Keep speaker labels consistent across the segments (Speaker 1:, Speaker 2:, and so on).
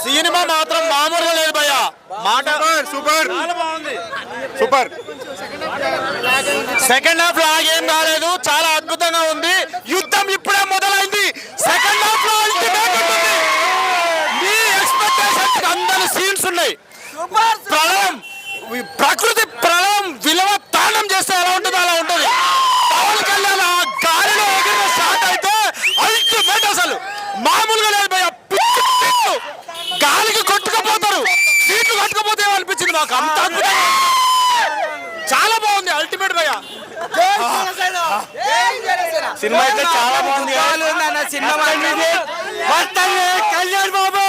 Speaker 1: Cinema మాత్రం మామూలుగా లేదు భయ్య. మాట
Speaker 2: super super.
Speaker 1: Second half lag ఏం కాలేదు, చాలా అద్భుతంగా ఉంది. యుద్ధం ఇప్పుడే మొదలైంది. సెకండ్ హాఫ్ లో అల్టిమేట్ ఉంటుంది. మీ ఎక్స్పెక్టేషన్స్ అందరి సీన్స్ ఉన్నాయి. ప్రళయం, ప్రకృతి ప్రళయం విలువ తాండం చేస్తే ఎలా ఉంటుందో అలా ఉంటుంది. పవన్ కళ్యాణ్ ఆ గాలిలో ఎగిరిన షాట్ అయితే అల్టిమేట్. అసలు మామూలుగా లేదు భయ్య. గాలికి కొట్టుకుపోతారు, సీట్లు కట్టుకుపోతే అనిపించింది మాకు. అంత అద్భుతంగా చాలా బాగుంది. అల్టిమేట్ భయ్య.
Speaker 2: సినిమా అయితే చాలా బాగుంది.
Speaker 1: కళ్యాణ్ బాబు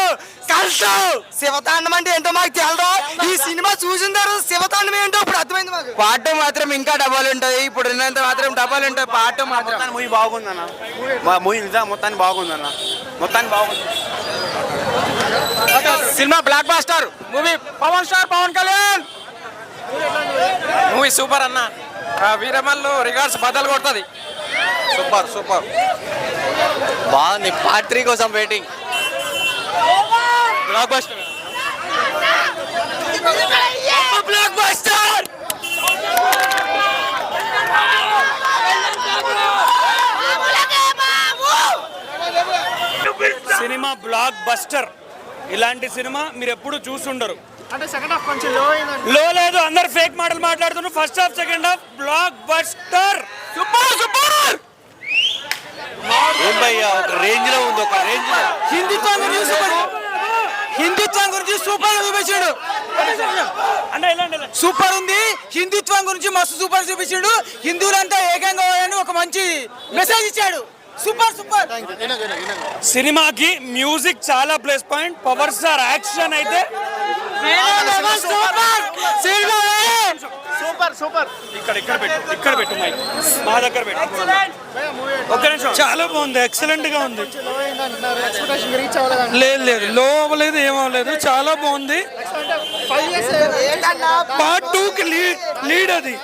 Speaker 3: శివతాండం అంటే ఏంటో మాకు తెలదు. ఈ సినిమా చూసిన తర్వాత శివతాండం ఏంటో ఇప్పుడు అర్థమైంది మాకు. పాట మాత్రం ఇంకా డబ్బాలు ఉంటుంది, ఇప్పుడు ఉన్నంత మాత్రం డబ్బాలు ఉంటాయి. పాట మాత్రం
Speaker 2: మూవీ బాగుందన్న. మూవీ నిజం మొత్తానికి బాగుందన్న. మొత్తానికి బాగుంది.
Speaker 1: Cinema blockbuster movie. Pawan star Pawan Kalyan movie super అన్న. వీరమల్లు రికార్డ్స్ బద్దలు కొడుతుంది.
Speaker 2: సూపర్ సూపర్
Speaker 1: బాగుంది. పార్ట్ 3 కోసం waiting. Blockbuster blockbuster.
Speaker 4: Cinema blockbuster. ఇలాంటి సినిమా మీరు ఎప్పుడు చూసుండరు.
Speaker 5: అంటే సెకండ్ హాఫ్ కొంచెం
Speaker 4: లో లేదు, అందరు ఫేక్ మాటలు మాట్లాడుతున్నారు. First half second half block buster.
Speaker 1: Super super.
Speaker 2: Range లో ఉంది. ఒక రేంజ్
Speaker 3: హిందుత్వం గురించి సూపర్ చూపించాడు.
Speaker 4: అంటే
Speaker 3: సూపర్ ఉంది. హిందుత్వం గురించి మస్తు సూపర్ చూపించాడు. హిందువులంతా ఏకంగా అని ఒక మంచి మెసేజ్ ఇచ్చాడు. Super super.
Speaker 4: సినిమాకి మ్యూజిక్ చాలా plus point. Power star action అయితే
Speaker 5: సూపర్ సూపర్.
Speaker 4: ఇక్కడ పెట్టు మైక్ మా దగ్గర పెట్టు. ఒక్క నిమిషం. చాలా బాగుంది, ఎక్సలెంట్ గా ఉంది. లేదు లేదు, లో అవ్వలేదు, ఏమవ్వలేదు, చాలా బాగుంది. పార్ట్ 2కి లీడ్ అది.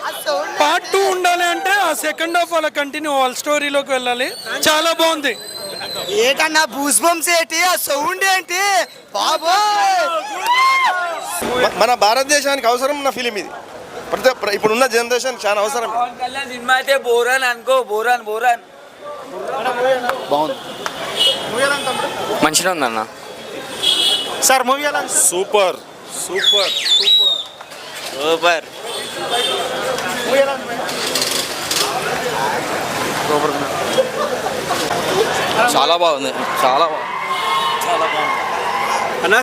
Speaker 4: పార్ట్ 2 ఉండాలి అంటే ఆ సెకండ్ హాఫ్ అలా కంటిన్యూ వాళ్ళ స్టోరీలోకి వెళ్ళాలి. చాలా బాగుంది.
Speaker 3: ఏంటన్నా బూస్ బంప్స్ ఏంటి, ఆ సౌండ్ ఏంటి బాబోయ్.
Speaker 2: మన భారతదేశానికి అవసరం ఉన్న ఫిలిం ఇది. ఇప్పుడున్న జనరేషన్ చాలా అవసరం.
Speaker 3: సినిమా అయితే బోరాన్ అనుకో, బోరాన్
Speaker 1: బాగుంది. మంచిగా ఉందన్న.
Speaker 5: సార్ మూవీ ఎలా?
Speaker 2: Super super
Speaker 1: super. చాలా బాగుంది. చాలా బాగుంది.